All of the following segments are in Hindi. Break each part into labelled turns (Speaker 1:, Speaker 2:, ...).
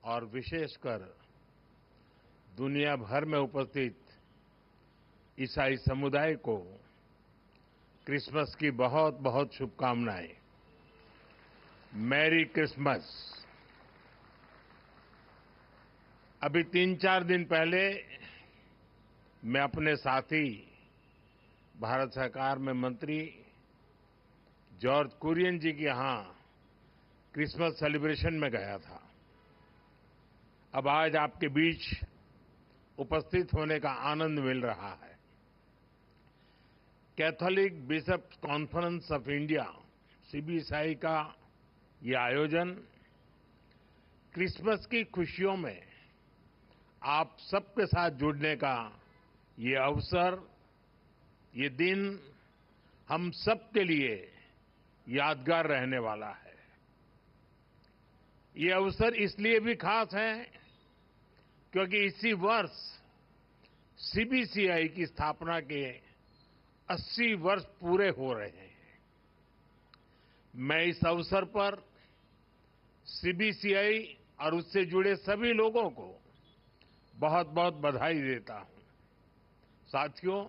Speaker 1: और विशेषकर दुनिया भर में उपस्थित ईसाई समुदाय को क्रिसमस की बहुत बहुत शुभकामनाएं। Merry Christmas. अभी 3-4 दिन पहले मैं अपने साथी भारत सरकार में मंत्री जॉर्ज कुरियन जी के यहां क्रिसमस सेलिब्रेशन में गया था। अब आज आपके बीच उपस्थित होने का आनंद मिल रहा है। Catholic bishops conference of India CBCI का ये आयोजन क्रिसमस की खुशियों में आप सबके साथ जुड़ने का ये अवसर, ये दिन हम सबके लिए यादगार रहने वाला है। ये अवसर इसलिए भी खास है क्योंकि इसी वर्ष सीबीसीआई की स्थापना के 80 वर्ष पूरे हो रहे हैं। मैं इस अवसर पर सीबीसीआई और उससे जुड़े सभी लोगों को बहुत बहुत बधाई देता हूं। साथियों,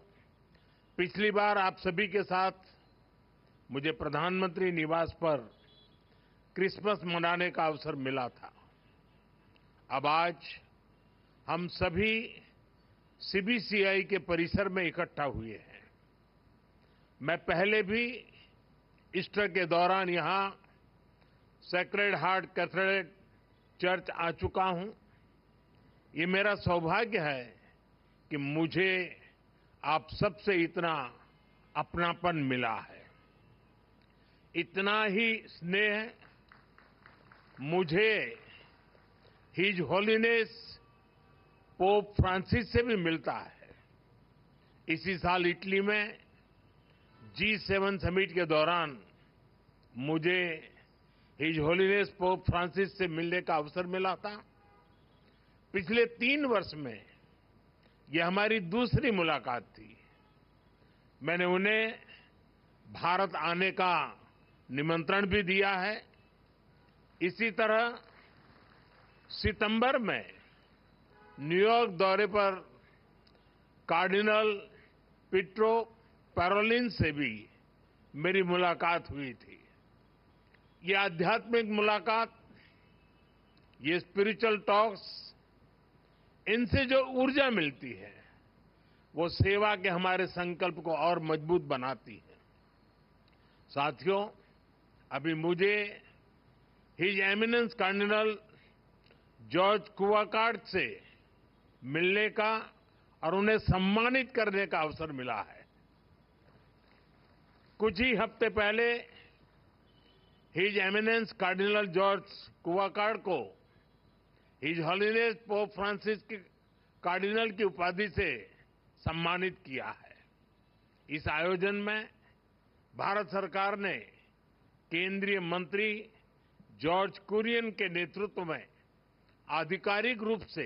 Speaker 1: पिछली बार आप सभी के साथ मुझे प्रधानमंत्री निवास पर क्रिसमस मनाने का अवसर मिला था। अब आज हम सभी सीबीसीआई के परिसर में इकट्ठा हुए हैं। मैं पहले भी ईस्टर के दौरान यहां सेक्रेड हार्ट कैथेड्रल चर्च आ चुका हूं। ये मेरा सौभाग्य है कि मुझे आप सबसे इतना अपनापन मिला है। इतना ही स्नेह मुझे हिज होलीनेस पोप फ्रांसिस से भी मिलता है। इसी साल इटली में G7 समिट के दौरान मुझे हिज होलीनेस पोप फ्रांसिस से मिलने का अवसर मिला था। पिछले 3 वर्ष में यह हमारी दूसरी मुलाकात थी। मैंने उन्हें भारत आने का निमंत्रण भी दिया है। इसी तरह सितंबर में न्यूयॉर्क दौरे पर कार्डिनल पीट्रो पैरोलिन से भी मेरी मुलाकात हुई थी। ये आध्यात्मिक मुलाकात, ये स्पिरिचुअल टॉक्स, इनसे जो ऊर्जा मिलती है वो सेवा के हमारे संकल्प को और मजबूत बनाती है। साथियों, अभी मुझे हिज एमिनेंस कार्डिनल जॉर्ज कुवाकार्ड से मिलने का और उन्हें सम्मानित करने का अवसर मिला है। कुछ ही हफ्ते पहले हिज एमिनेंस कार्डिनल जॉर्ज कुवाकार्ड को हिज होलीनेस पोप फ्रांसिस के कार्डिनल की उपाधि से सम्मानित किया है। इस आयोजन में भारत सरकार ने केंद्रीय मंत्री जॉर्ज कुरियन के नेतृत्व में आधिकारिक रूप से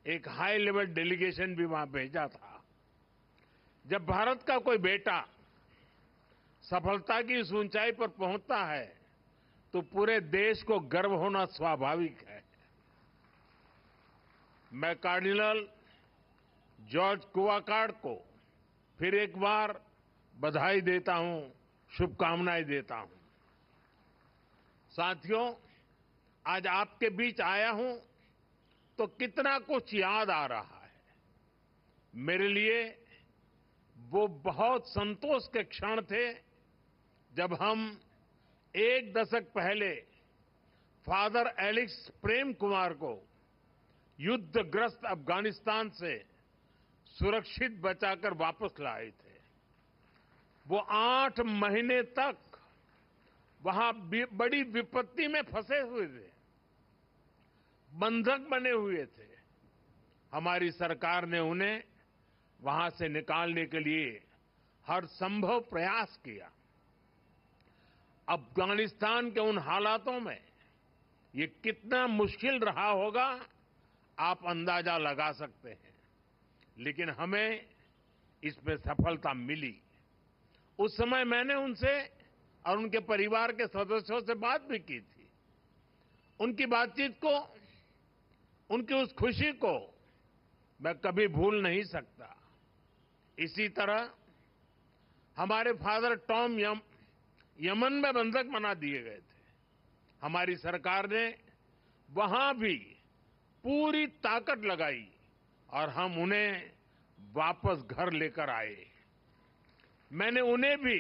Speaker 1: एक हाई लेवल डेलीगेशन भी वहां भेजा था। जब भारत का कोई बेटा सफलता की इस ऊंचाई पर पहुंचता है तो पूरे देश को गर्व होना स्वाभाविक है। मैं कार्डिनल जॉर्ज कुवाकार्ड को फिर एक बार बधाई देता हूं, शुभकामनाएं देता हूं। साथियों, आज आपके बीच आया हूं तो कितना कुछ याद आ रहा है। मेरे लिए वो बहुत संतोष के क्षण थे जब हम 1 दशक पहले फादर एलेक्स प्रेम कुमार को युद्धग्रस्त अफगानिस्तान से सुरक्षित बचाकर वापस लाए थे। वो 8 महीने तक वहां बड़ी विपत्ति में फंसे हुए थे, बंधक बने हुए थे। हमारी सरकार ने उन्हें वहां से निकालने के लिए हर संभव प्रयास किया। अफगानिस्तान के उन हालातों में ये कितना मुश्किल रहा होगा आप अंदाजा लगा सकते हैं, लेकिन हमें इसमें सफलता मिली। उस समय मैंने उनसे और उनके परिवार के सदस्यों से बात भी की थी। उनकी बातचीत को उनकी उस खुशी को मैं कभी भूल नहीं सकता। इसी तरह हमारे फादर टॉम यमन में बंधक बना दिए गए थे। हमारी सरकार ने वहां भी पूरी ताकत लगाई और हम उन्हें वापस घर लेकर आए। मैंने उन्हें भी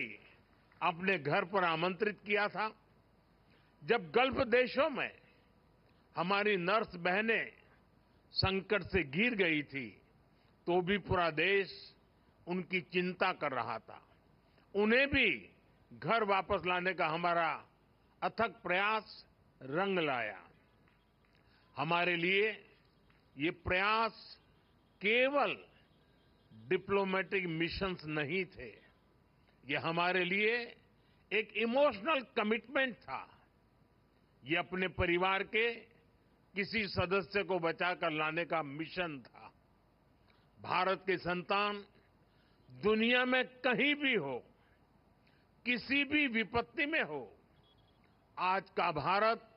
Speaker 1: अपने घर पर आमंत्रित किया था। जब गल्फ देशों में हमारी नर्स बहनें संकट से घिर गई थी, तो भी पूरा देश उनकी चिंता कर रहा था। उन्हें भी घर वापस लाने का हमारा अथक प्रयास रंग लाया। हमारे लिए ये प्रयास केवल डिप्लोमेटिक मिशंस नहीं थे, ये हमारे लिए एक इमोशनल कमिटमेंट था। ये अपने परिवार के किसी सदस्य को बचाकर लाने का मिशन था। भारत के संतान दुनिया में कहीं भी हो, किसी भी विपत्ति में हो, आज का भारत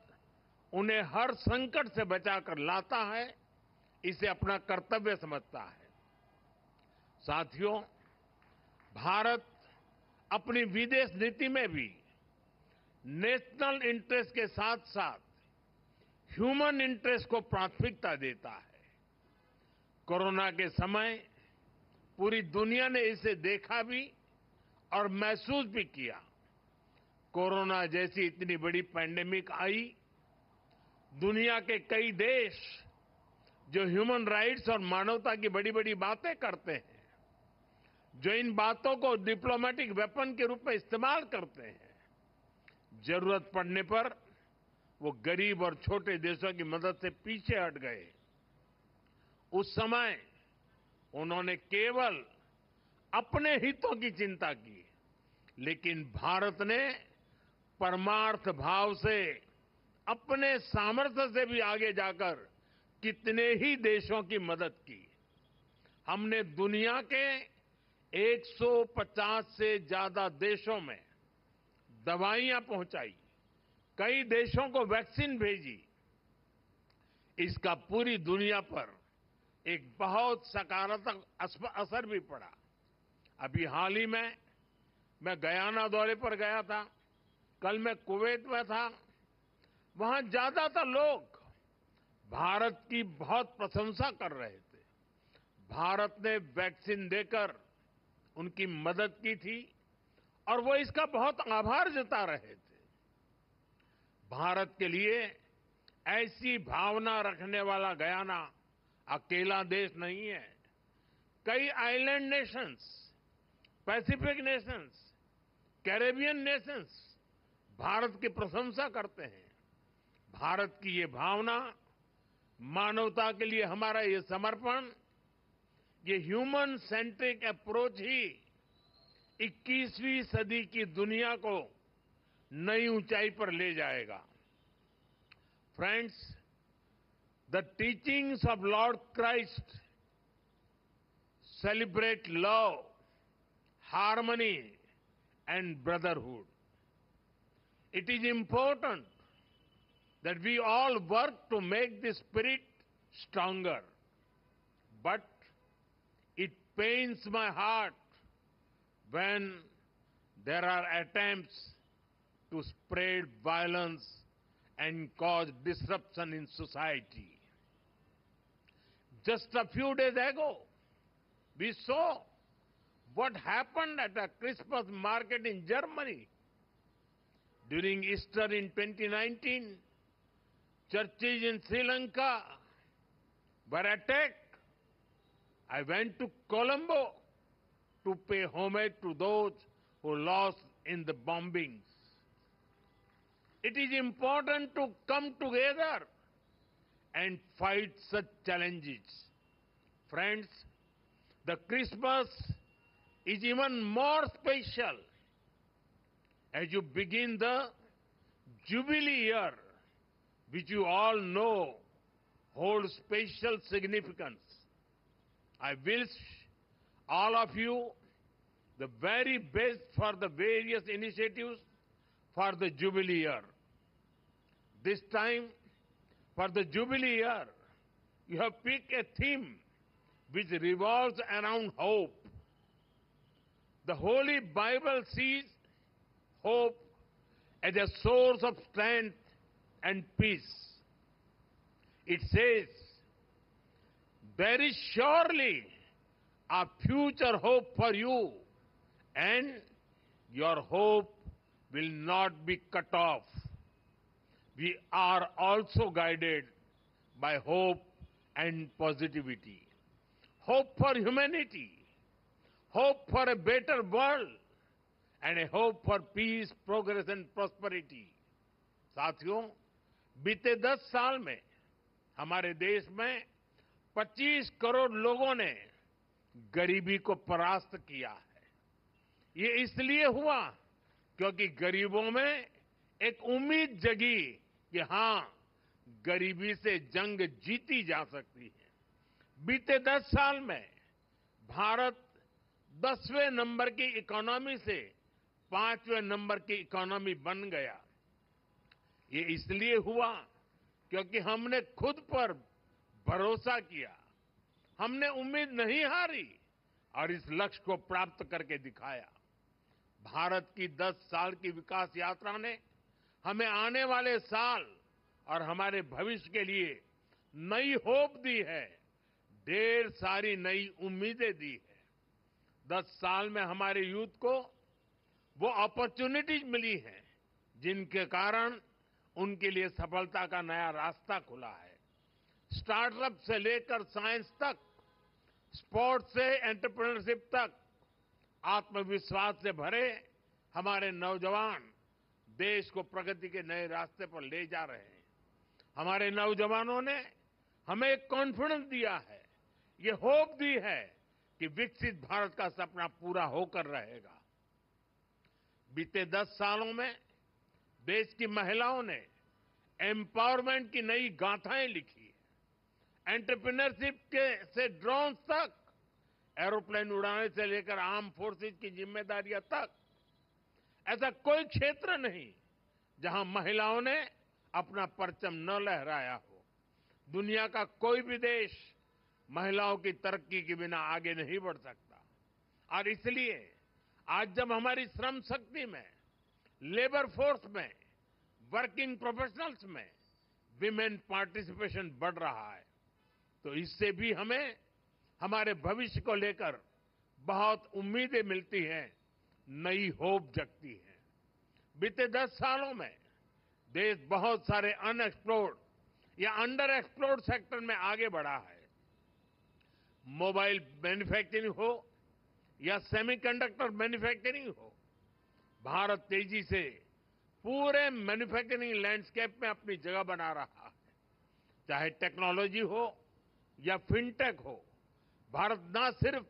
Speaker 1: उन्हें हर संकट से बचाकर लाता है, इसे अपना कर्तव्य समझता है। साथियों, भारत अपनी विदेश नीति में भी नेशनल इंटरेस्ट के साथ साथ ह्यूमन इंटरेस्ट को प्राथमिकता देता है। कोरोना के समय पूरी दुनिया ने इसे देखा भी और महसूस भी किया। कोरोना जैसी इतनी बड़ी पैंडेमिक आई, दुनिया के कई देश जो ह्यूमन राइट्स और मानवता की बड़ी बड़ी बातें करते हैं, जो इन बातों को डिप्लोमेटिक वेपन के रूप में इस्तेमाल करते हैं, जरूरत पड़ने पर वो गरीब और छोटे देशों की मदद से पीछे हट गए। उस समय उन्होंने केवल अपने हितों की चिंता की, लेकिन भारत ने परमार्थ भाव से अपने सामर्थ्य से भी आगे जाकर कितने ही देशों की मदद की। हमने दुनिया के 150 से ज्यादा देशों में दवाइयां पहुंचाई, कई देशों को वैक्सीन भेजी। इसका पूरी दुनिया पर एक बहुत सकारात्मक असर भी पड़ा। अभी हाल ही में मैं गयाना दौरे पर गया था, कल मैं कुवैत में था। वहां ज्यादातर लोग भारत की बहुत प्रशंसा कर रहे थे। भारत ने वैक्सीन देकर उनकी मदद की थी और वो इसका बहुत आभार जता रहे थे। भारत के लिए ऐसी भावना रखने वाला गयाना अकेला देश नहीं है। कई island Nations, Pacific Nations, Caribbean Nations Bharat की प्रशंसा करते हैं। भारत की ये भावना, मानवता के लिए हमारा ये समर्पण, ये ह्यूमन सेंट्रिक अप्रोच ही 21वीं सदी की दुनिया को नई ऊंचाई पर ले जाएगा। Friends, the teachings of Lord Christ celebrate love, harmony, and brotherhood. It is important that we all work to make this spirit stronger. But it pains my heart when there are attempts to spread violence and cause disruption in society. Just a few days ago, we saw what happened at a Christmas market in Germany. During Easter in 2019, churches in Sri Lanka were attacked. I went to Colombo to pay homage to those who lost in the bombings. It is important to come together and fight such challenges. Friends, the Christmas is even more special as you begin the Jubilee year, which you all know holds special significance. I wish all of you the very best for the various initiatives for the Jubilee year. This time, for the Jubilee year, You have picked a theme which revolves around hope. The Holy Bible sees hope as a source of strength and peace. It says, there is surely a future hope for you, and your hope will not be cut off. We are also guided by hope and positivity. Hope for humanity, hope for a better world, and a hope for peace, progress and prosperity. साथियों, बीते 10 साल में हमारे देश में 25 करोड़ लोगों ने गरीबी को परास्त किया है। ये इसलिए हुआ क्योंकि गरीबों में एक उम्मीद जगी कि हां, गरीबी से जंग जीती जा सकती है। बीते 10 साल में भारत 10वें नंबर की इकोनॉमी से 5वें नंबर की इकोनॉमी बन गया। ये इसलिए हुआ क्योंकि हमने खुद पर भरोसा किया, हमने उम्मीद नहीं हारी और इस लक्ष्य को प्राप्त करके दिखाया। भारत की 10 साल की विकास यात्रा ने हमें आने वाले साल और हमारे भविष्य के लिए नई होप दी है, ढेर सारी नई उम्मीदें दी है। 10 साल में हमारे यूथ को वो अपॉर्चुनिटीज मिली हैं जिनके कारण उनके लिए सफलता का नया रास्ता खुला है। स्टार्टअप से लेकर साइंस तक, स्पोर्ट्स से एंटरप्रेन्योरशिप तक, आत्मविश्वास से भरे हमारे नौजवान देश को प्रगति के नए रास्ते पर ले जा रहे हैं। हमारे नौजवानों ने हमें एक कॉन्फिडेंस दिया है, ये होप दी है कि विकसित भारत का सपना पूरा होकर रहेगा। बीते 10 सालों में देश की महिलाओं ने एम्पावरमेंट की नई गाथाएं लिखी है। एंटरप्रेन्योरशिप से ड्रोन्स तक, एरोप्लेन उड़ाने से लेकर आर्म फोर्सेज की जिम्मेदारियां तक, ऐसा कोई क्षेत्र नहीं जहां महिलाओं ने अपना परचम न लहराया हो। दुनिया का कोई भी देश महिलाओं की तरक्की के बिना आगे नहीं बढ़ सकता। और इसलिए आज जब हमारी श्रम शक्ति में, लेबर फोर्स में, वर्किंग प्रोफेशनल्स में विमेन पार्टिसिपेशन बढ़ रहा है, तो इससे भी हमें हमारे भविष्य को लेकर बहुत उम्मीदें मिलती हैं, नई होप जगती है। बीते 10 सालों में देश बहुत सारे अनएक्सप्लोर्ड या अंडर एक्सप्लोर्ड सेक्टर में आगे बढ़ा है। मोबाइल मैन्युफैक्चरिंग हो या सेमीकंडक्टर मैन्युफैक्चरिंग हो, भारत तेजी से पूरे मैन्युफैक्चरिंग लैंडस्केप में अपनी जगह बना रहा है। चाहे टेक्नोलॉजी हो या फिनटेक हो, भारत न सिर्फ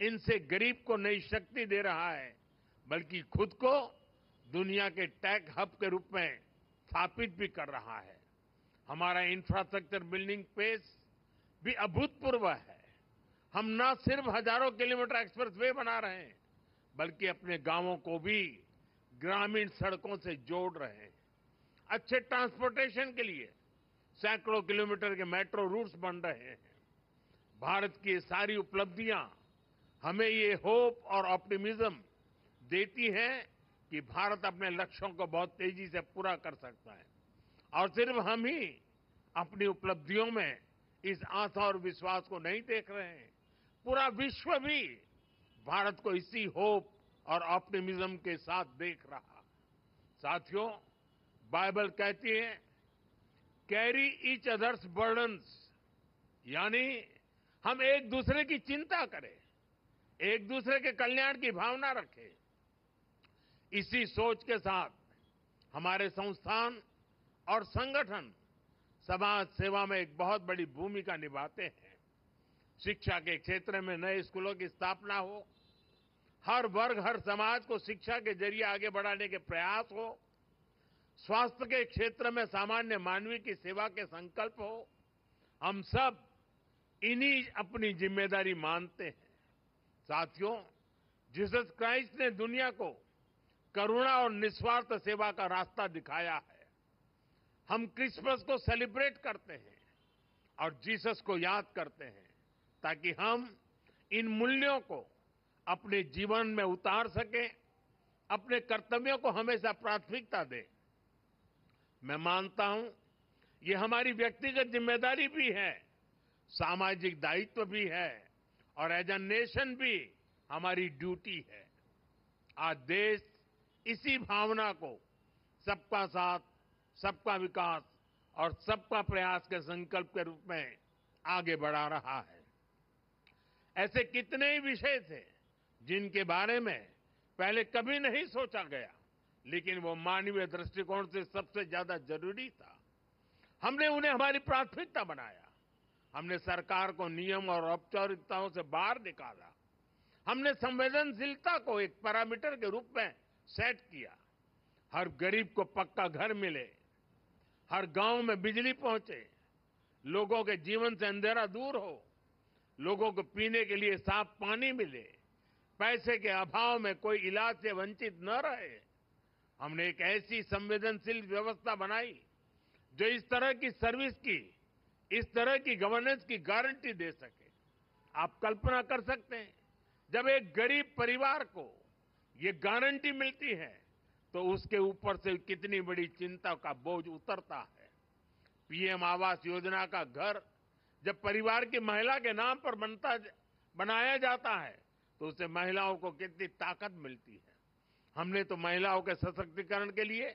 Speaker 1: इनसे गरीब को नई शक्ति दे रहा है, बल्कि खुद को दुनिया के टेक हब के रूप में स्थापित भी कर रहा है। हमारा इंफ्रास्ट्रक्चर बिल्डिंग पेस भी अभूतपूर्व है। हम न सिर्फ हजारों किलोमीटर एक्सप्रेस वे बना रहे हैं, बल्कि अपने गांवों को भी ग्रामीण सड़कों से जोड़ रहे हैं। अच्छे ट्रांसपोर्टेशन के लिए सैकड़ों किलोमीटर के मेट्रो रूट्स बन रहे हैं। भारत की ये सारी उपलब्धियां हमें ये होप और ऑप्टिमिज्म देती हैं कि भारत अपने लक्ष्यों को बहुत तेजी से पूरा कर सकता है। और सिर्फ हम ही अपनी उपलब्धियों में इस आशा और विश्वास को नहीं देख रहे हैं, पूरा विश्व भी भारत को इसी होप और ऑप्टिमिज्म के साथ देख रहा। साथियों, बाइबल कहती है, कैरी ईच अदर्स बर्डन्स, यानी हम एक दूसरे की चिंता करें, एक दूसरे के कल्याण की भावना रखें। इसी सोच के साथ हमारे संस्थान और संगठन समाज सेवा में एक बहुत बड़ी भूमिका निभाते हैं। शिक्षा के क्षेत्र में नए स्कूलों की स्थापना हो, हर वर्ग हर समाज को शिक्षा के जरिए आगे बढ़ाने के प्रयास हो, स्वास्थ्य के क्षेत्र में सामान्य मानवीय की सेवा के संकल्प हो, हम सब इन्हीं अपनी जिम्मेदारी मानते हैं। साथियों, जीसस क्राइस्ट ने दुनिया को करुणा और निस्वार्थ सेवा का रास्ता दिखाया है। हम क्रिसमस को सेलिब्रेट करते हैं और जीसस को याद करते हैं ताकि हम इन मूल्यों को अपने जीवन में उतार सकें, अपने कर्तव्यों को हमेशा प्राथमिकता दें। मैं मानता हूं ये हमारी व्यक्तिगत जिम्मेदारी भी है, सामाजिक दायित्व भी है और एज अ नेशन भी हमारी ड्यूटी है। आज देश इसी भावना को सबका साथ, सबका विकास और सबका प्रयास के संकल्प के रूप में आगे बढ़ा रहा है। ऐसे कितने ही विषय थे जिनके बारे में पहले कभी नहीं सोचा गया, लेकिन वो मानवीय दृष्टिकोण से सबसे ज्यादा जरूरी था। हमने उन्हें हमारी प्राथमिकता बनाया। हमने सरकार को नियम और औपचारिकताओं से बाहर निकाला। हमने संवेदनशीलता को एक पैरामीटर के रूप में सेट किया। हर गरीब को पक्का घर मिले, हर गांव में बिजली पहुंचे, लोगों के जीवन से अंधेरा दूर हो, लोगों को पीने के लिए साफ पानी मिले, पैसे के अभाव में कोई इलाज से वंचित न रहे। हमने एक ऐसी संवेदनशील व्यवस्था बनाई जो इस तरह की सर्विस की, इस तरह की गवर्नेंस की गारंटी दे सके। आप कल्पना कर सकते हैं, जब एक गरीब परिवार को ये गारंटी मिलती है तो उसके ऊपर से कितनी बड़ी चिंता का बोझ उतरता है। पीएम आवास योजना का घर जब परिवार की महिला के नाम पर बनाया जाता है तो उससे महिलाओं को कितनी ताकत मिलती है। हमने तो महिलाओं के सशक्तिकरण के लिए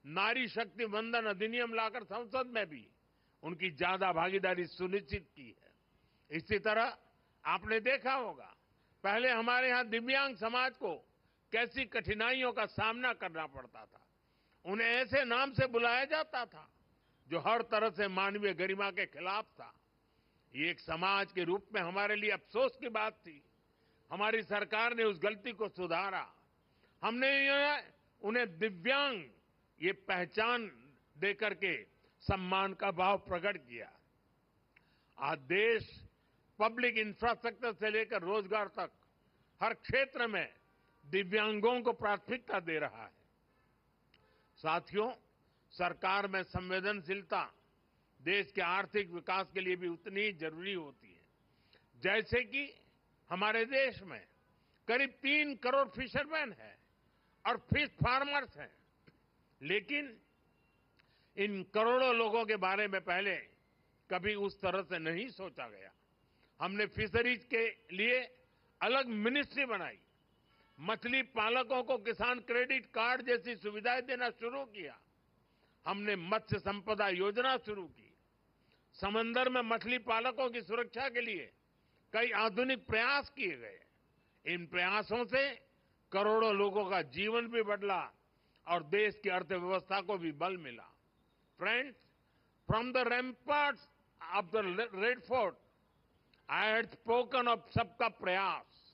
Speaker 1: नारी शक्ति वंदन अधिनियम लाकर संसद में भी उनकी ज्यादा भागीदारी सुनिश्चित की है। इसी तरह आपने देखा होगा, पहले हमारे यहां दिव्यांग समाज को कैसी कठिनाइयों का सामना करना पड़ता था। उन्हें ऐसे नाम से बुलाया जाता था जो हर तरह से मानवीय गरिमा के खिलाफ था। ये एक समाज के रूप में हमारे लिए अफसोस की बात थी। हमारी सरकार ने उस गलती को सुधारा। हमने उन्हें दिव्यांग ये पहचान देकर के सम्मान का भाव प्रकट किया। आज देश पब्लिक इंफ्रास्ट्रक्चर से लेकर रोजगार तक हर क्षेत्र में दिव्यांगों को प्राथमिकता दे रहा है। साथियों, सरकार में संवेदनशीलता देश के आर्थिक विकास के लिए भी उतनी ही जरूरी होती है। जैसे कि हमारे देश में करीब 3 करोड़ फिशरमैन हैं और फिश फार्मर्स हैं, लेकिन इन करोड़ों लोगों के बारे में पहले कभी उस तरह से नहीं सोचा गया। हमने फिशरीज के लिए अलग मिनिस्ट्री बनाई, मछली पालकों को किसान क्रेडिट कार्ड जैसी सुविधाएं देना शुरू किया। हमने मत्स्य संपदा योजना शुरू की। समंदर में मछली पालकों की सुरक्षा के लिए कई आधुनिक प्रयास किए गए। इन प्रयासों से करोड़ों लोगों का जीवन भी बदला और देश की अर्थव्यवस्था को भी बल मिला। Friends, from the ramparts of the Red Fort I had spoken of सबका प्रयास।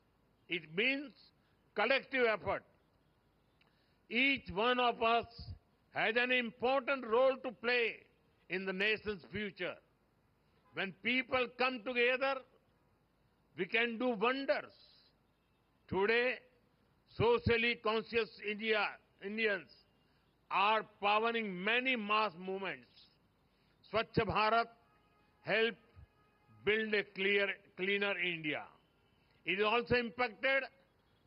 Speaker 1: It means collective effort. Each one of us has an important role to play in the nation's future. When people come together, we can do wonders. Today, socially conscious Indians are powering many mass movements. Swachh Bharat helped build a cleaner India. It also impacted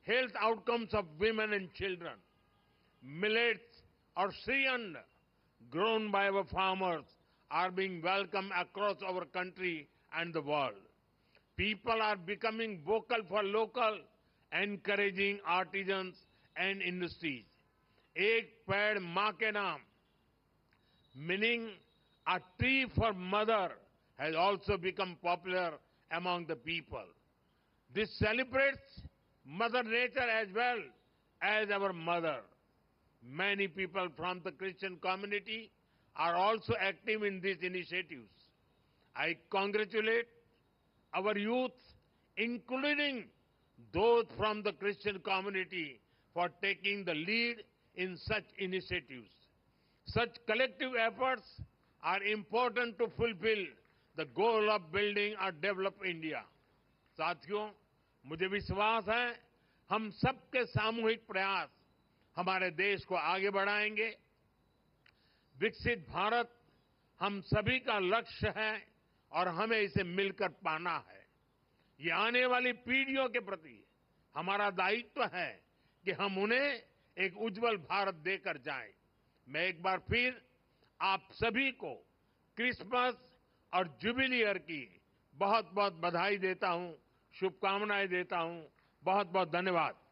Speaker 1: health outcomes of women and children. Millets or Shriyand grown by our farmers are being welcomed across our country and the world. People are becoming vocal for local, encouraging artisans and industries. Ek Ped Maa Ke Naam, meaning a tree for mother, has also become popular among the people. This celebrates Mother Nature as well as our mother. Many people from the Christian community are also active in these initiatives. I congratulate our youth, including those from the Christian community, for taking the lead in such initiatives. Such collective efforts are important to fulfill the goal of building a developed India. साथियों, मुझे विश्वास है हम सबके सामूहिक प्रयास हमारे देश को आगे बढ़ाएंगे। विकसित भारत हम सभी का लक्ष्य है और हमें इसे मिलकर पाना है। ये आने वाली पीढ़ियों के प्रति हमारा दायित्व है कि हम उन्हें एक उज्जवल भारत देकर जाएं। मैं एक बार फिर आप सभी को क्रिसमस और जुबिली ईयर की बहुत बहुत बधाई देता हूं, शुभकामनाएं देता हूं। बहुत बहुत धन्यवाद।